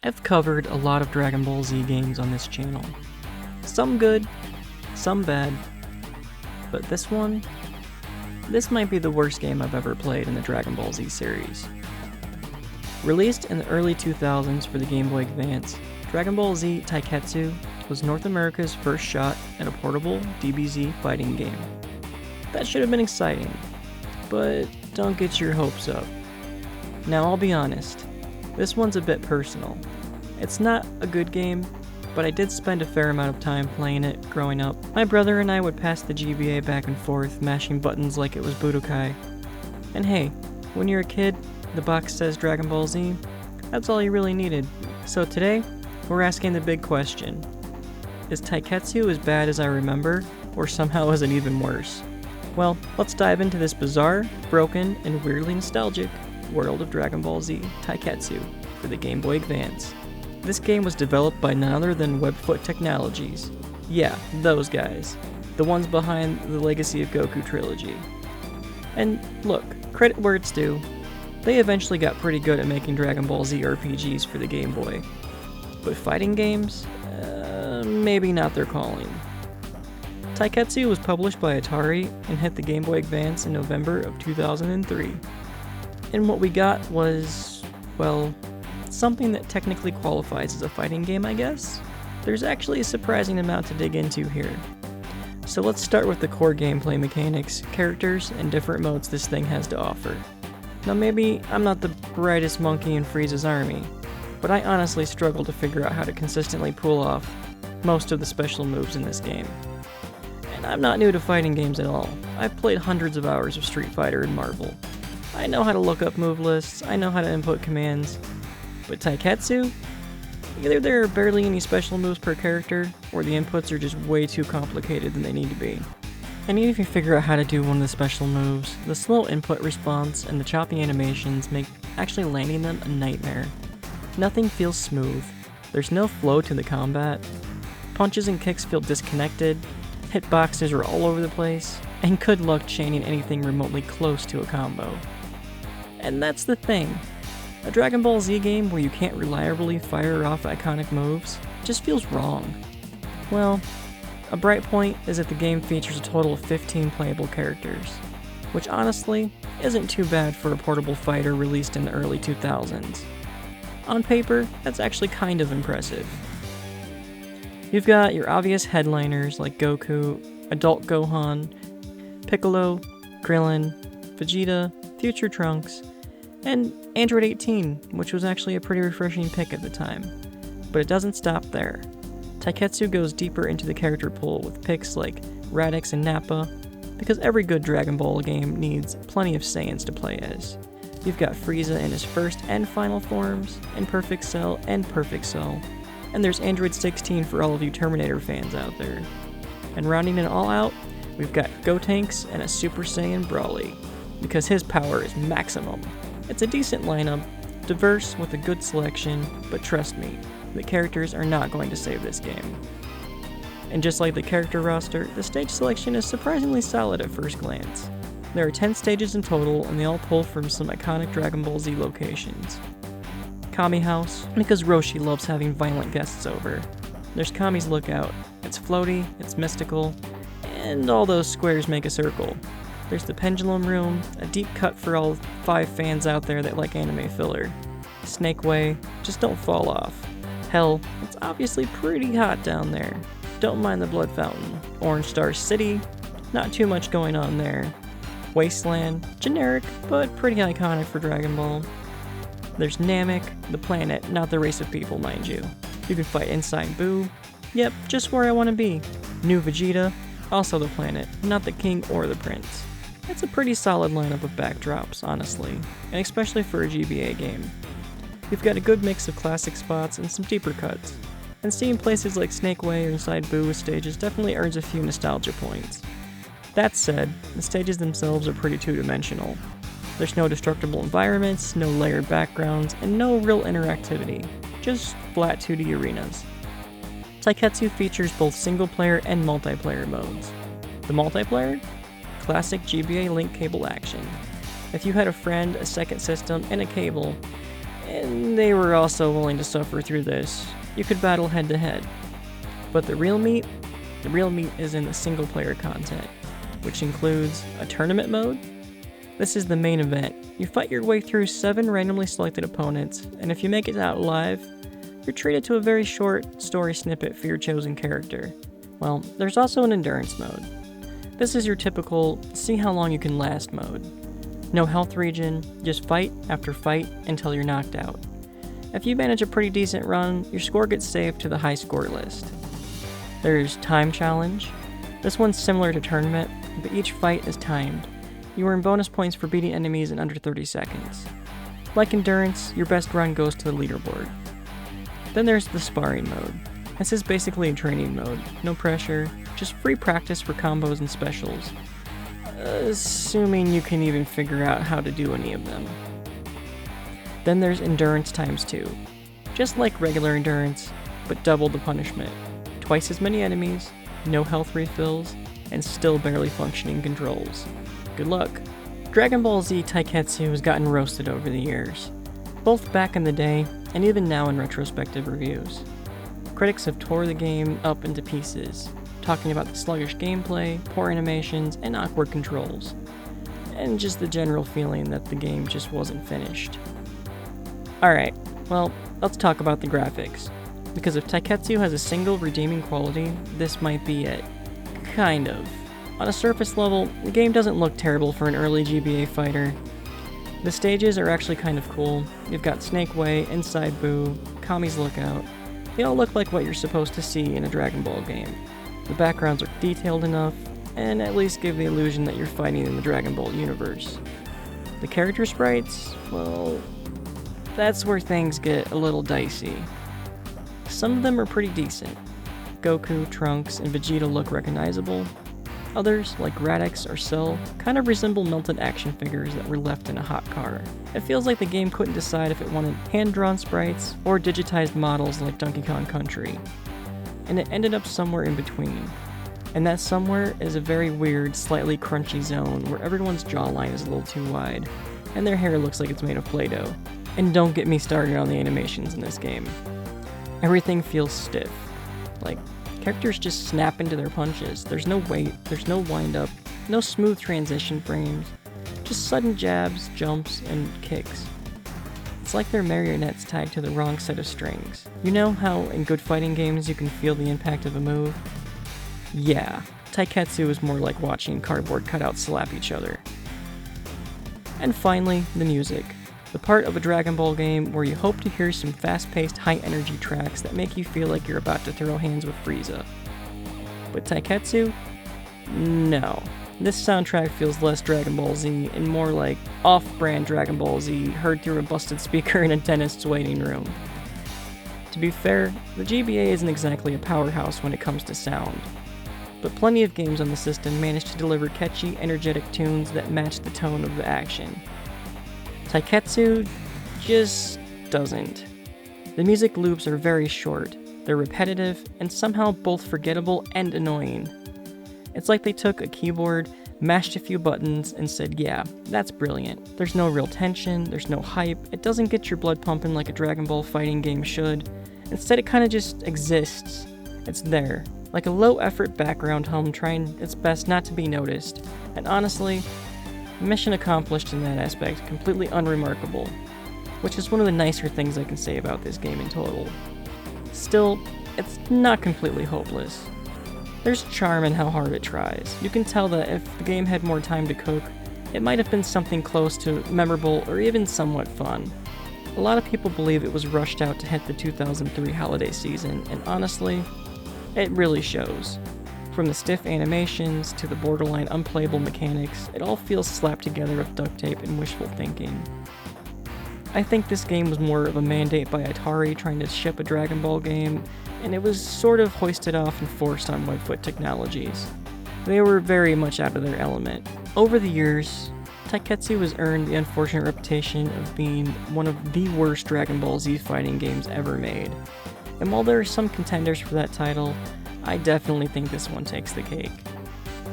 I've covered a lot of Dragon Ball Z games on this channel. Some good, some bad, but this might be the worst game I've ever played in the Dragon Ball Z series. Released in the early 2000s for the Game Boy Advance, Dragon Ball Z Taiketsu was North America's first shot at a portable DBZ fighting game. That should have been exciting, but don't get your hopes up. Now I'll be honest, this one's a bit personal. It's not a good game, but I did spend a fair amount of time playing it growing up. My brother and I would pass the GBA back and forth, mashing buttons like it was Budokai. And hey, when you're a kid, the box says Dragon Ball Z, that's all you really needed. So today, we're asking the big question. Is Taiketsu as bad as I remember, or somehow is it even worse? Well, let's dive into this bizarre, broken, and weirdly nostalgic world of Dragon Ball Z Taiketsu for the Game Boy Advance. This game was developed by none other than Webfoot Technologies. Yeah, those guys. The ones behind the Legacy of Goku trilogy. And look, credit where it's due. They eventually got pretty good at making Dragon Ball Z RPGs for the Game Boy. But fighting games? Maybe not their calling. Taiketsu was published by Atari and hit the Game Boy Advance in November of 2003. And what we got was, well, something that technically qualifies as a fighting game, I guess? There's actually a surprising amount to dig into here. So let's start with the core gameplay mechanics, characters, and different modes this thing has to offer. Now maybe I'm not the brightest monkey in Frieza's army, but I honestly struggle to figure out how to consistently pull off most of the special moves in this game. And I'm not new to fighting games at all. I've played hundreds of hours of Street Fighter and Marvel. I know how to look up move lists, I know how to input commands, but Taiketsu? Either there are barely any special moves per character, or the inputs are just way too complicated than they need to be. And even if you figure out how to do one of the special moves, the slow input response and the choppy animations make actually landing them a nightmare. Nothing feels smooth, there's no flow to the combat, punches and kicks feel disconnected, hitboxes are all over the place, and good luck chaining anything remotely close to a combo. And that's the thing. A Dragon Ball Z game where you can't reliably fire off iconic moves just feels wrong. Well, a bright point is that the game features a total of 15 playable characters, which honestly isn't too bad for a portable fighter released in the early 2000s. On paper, that's actually kind of impressive. You've got your obvious headliners like Goku, Adult Gohan, Piccolo, Krillin, Vegeta, Future Trunks, and Android 18, which was actually a pretty refreshing pick at the time. But it doesn't stop there. Taiketsu goes deeper into the character pool with picks like Radix and Nappa, because every good Dragon Ball game needs plenty of Saiyans to play as. You've got Frieza in his first and final forms, and Perfect Cell and Perfect Cell, and there's Android 16 for all of you Terminator fans out there. And rounding it all out, we've got Gotenks and a Super Saiyan Broly, because his power is maximum. It's a decent lineup, diverse with a good selection, but trust me, the characters are not going to save this game. And just like the character roster, the stage selection is surprisingly solid at first glance. There are 10 stages in total, and they all pull from some iconic Dragon Ball Z locations. Kami House, because Roshi loves having violent guests over. There's Kami's Lookout. It's floaty, it's mystical, and all those squares make a circle. There's the Pendulum Room, a deep cut for all 5 fans out there that like anime filler. Snake Way, just don't fall off. Hell, it's obviously pretty hot down there. Don't mind the Blood Fountain. Orange Star City, not too much going on there. Wasteland, generic, but pretty iconic for Dragon Ball. There's Namek, the planet, not the race of people, mind you. You can fight inside Buu. Yep, just where I want to be. New Vegeta, also the planet, not the king or the prince. It's a pretty solid lineup of backdrops, honestly, and especially for a GBA game. You've got a good mix of classic spots and some deeper cuts, and seeing places like Snake Way or inside Buu with stages definitely earns a few nostalgia points. That said, the stages themselves are pretty two-dimensional. There's no destructible environments, no layered backgrounds, and no real interactivity, just flat 2D arenas. Taiketsu features both single-player and multiplayer modes. The multiplayer? Classic GBA link cable action. If you had a friend, a second system, and a cable, and they were also willing to suffer through this. You could battle head to head. But the real meat is in the single player content, which includes a tournament mode. This is the main event. You fight your way through 7 randomly selected opponents, and if you make it out alive, you're treated to a very short story snippet for your chosen character. Well, there's also an endurance mode. This is your typical see how long you can last mode. No health regen, just fight after fight until you're knocked out. If you manage a pretty decent run, your score gets saved to the high score list. There's time challenge. This one's similar to tournament, but each fight is timed. You earn bonus points for beating enemies in under 30 seconds. Like endurance, your best run goes to the leaderboard. Then there's the sparring mode. This is basically a training mode. No pressure, just free practice for combos and specials. Assuming you can even figure out how to do any of them. Then there's endurance times 2. Just like regular endurance, but double the punishment. Twice as many enemies, no health refills, and still barely functioning controls. Good luck. Dragon Ball Z Taiketsu has gotten roasted over the years, both back in the day and even now in retrospective reviews. Critics have tore the game up into pieces, talking about the sluggish gameplay, poor animations, and awkward controls, and just the general feeling that the game just wasn't finished. Alright, well, let's talk about the graphics, because if Taiketsu has a single redeeming quality, this might be it. Kind of. On a surface level, the game doesn't look terrible for an early GBA fighter. The stages are actually kind of cool. You've got Snake Way, Inside Boo, Kami's Lookout. They all look like what you're supposed to see in a Dragon Ball game. The backgrounds are detailed enough, and at least give the illusion that you're fighting in the Dragon Ball universe. The character sprites, well, that's where things get a little dicey. Some of them are pretty decent. Goku, Trunks, and Vegeta look recognizable. Others, like Radix or Cell, kind of resemble melted action figures that were left in a hot car. It feels like the game couldn't decide if it wanted hand-drawn sprites or digitized models like Donkey Kong Country, and it ended up somewhere in between. And that somewhere is a very weird, slightly crunchy zone where everyone's jawline is a little too wide, and their hair looks like it's made of Play-Doh. And don't get me started on the animations in this game. Everything feels stiff. Like, characters just snap into their punches. There's no weight, there's no wind-up, no smooth transition frames, just sudden jabs, jumps, and kicks. It's like they're marionettes tied to the wrong set of strings. You know how in good fighting games you can feel the impact of a move? Yeah, Taiketsu is more like watching cardboard cutouts slap each other. And finally, the music. The part of a Dragon Ball game where you hope to hear some fast-paced, high-energy tracks that make you feel like you're about to throw hands with Frieza. But Taiketsu? No. This soundtrack feels less Dragon Ball Z and more like off-brand Dragon Ball Z heard through a busted speaker in a dentist's waiting room. To be fair, the GBA isn't exactly a powerhouse when it comes to sound, but plenty of games on the system manage to deliver catchy, energetic tunes that match the tone of the action. Taiketsu just doesn't. The music loops are very short, they're repetitive, and somehow both forgettable and annoying. It's like they took a keyboard, mashed a few buttons, and said, yeah, that's brilliant. There's no real tension, there's no hype, it doesn't get your blood pumping like a Dragon Ball fighting game should. Instead, it kinda just exists. It's there, like a low-effort background hum trying its best not to be noticed. And honestly, mission accomplished in that aspect, completely unremarkable, which is one of the nicer things I can say about this game in total. Still, it's not completely hopeless. There's charm in how hard it tries. You can tell that if the game had more time to cook, it might have been something close to memorable or even somewhat fun. A lot of people believe it was rushed out to hit the 2003 holiday season, and honestly, it really shows. From the stiff animations to the borderline unplayable mechanics, it all feels slapped together with duct tape and wishful thinking. I think this game was more of a mandate by Atari trying to ship a Dragon Ball game, and it was sort of hoisted off and forced on Webfoot Technologies. They were very much out of their element. Over the years, Taiketsu has earned the unfortunate reputation of being one of the worst Dragon Ball Z fighting games ever made. And while there are some contenders for that title, I definitely think this one takes the cake.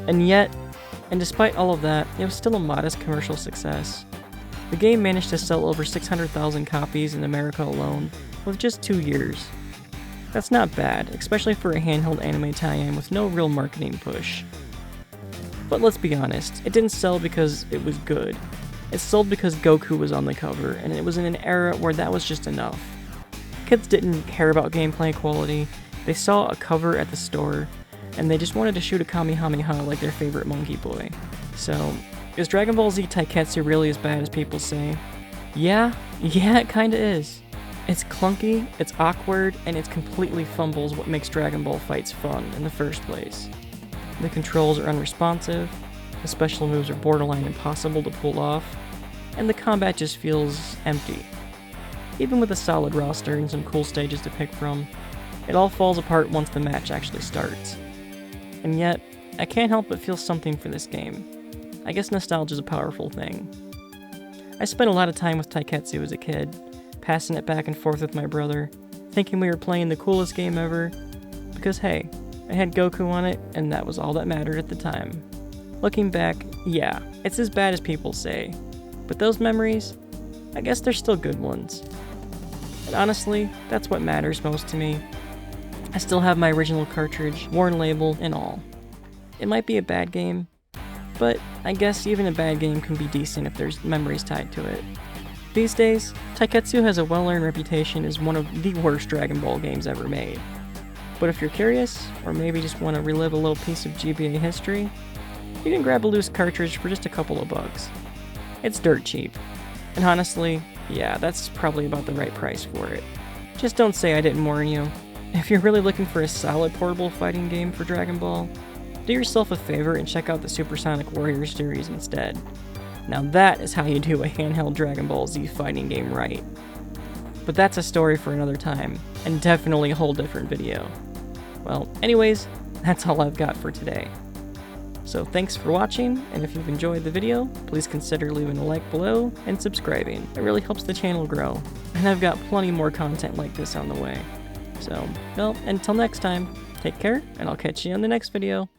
And yet, and despite all of that, it was still a modest commercial success. The game managed to sell over 600,000 copies in America alone, with just 2 years. That's not bad, especially for a handheld anime tie-in with no real marketing push. But let's be honest, it didn't sell because it was good. It sold because Goku was on the cover, and it was in an era where that was just enough. Kids didn't care about gameplay quality, they saw a cover at the store, and they just wanted to shoot a Kamehameha like their favorite monkey boy. So, is Dragon Ball Z Taiketsu really as bad as people say? Yeah, it kinda is. It's clunky, it's awkward, and it completely fumbles what makes Dragon Ball fights fun in the first place. The controls are unresponsive, the special moves are borderline impossible to pull off, and the combat just feels empty. Even with a solid roster and some cool stages to pick from, it all falls apart once the match actually starts. And yet, I can't help but feel something for this game. I guess nostalgia is a powerful thing. I spent a lot of time with Taiketsu as a kid, passing it back and forth with my brother, thinking we were playing the coolest game ever, because hey, I had Goku on it, and that was all that mattered at the time. Looking back, yeah, it's as bad as people say, but those memories, I guess they're still good ones. And honestly, that's what matters most to me. I still have my original cartridge, worn label, and all. It might be a bad game, but I guess even a bad game can be decent if there's memories tied to it. These days, Taiketsu has a well-earned reputation as one of the worst Dragon Ball games ever made. But if you're curious, or maybe just want to relive a little piece of GBA history, you can grab a loose cartridge for just a couple of bucks. It's dirt cheap. And honestly, yeah, that's probably about the right price for it. Just don't say I didn't warn you. If you're really looking for a solid portable fighting game for Dragon Ball, do yourself a favor and check out the Supersonic Warriors series instead. Now that is how you do a handheld Dragon Ball Z fighting game right. But that's a story for another time, and definitely a whole different video. Well, anyways, that's all I've got for today. So thanks for watching, and if you've enjoyed the video, please consider leaving a like below and subscribing. It really helps the channel grow, and I've got plenty more content like this on the way. So, well, until next time, take care, and I'll catch you on the next video.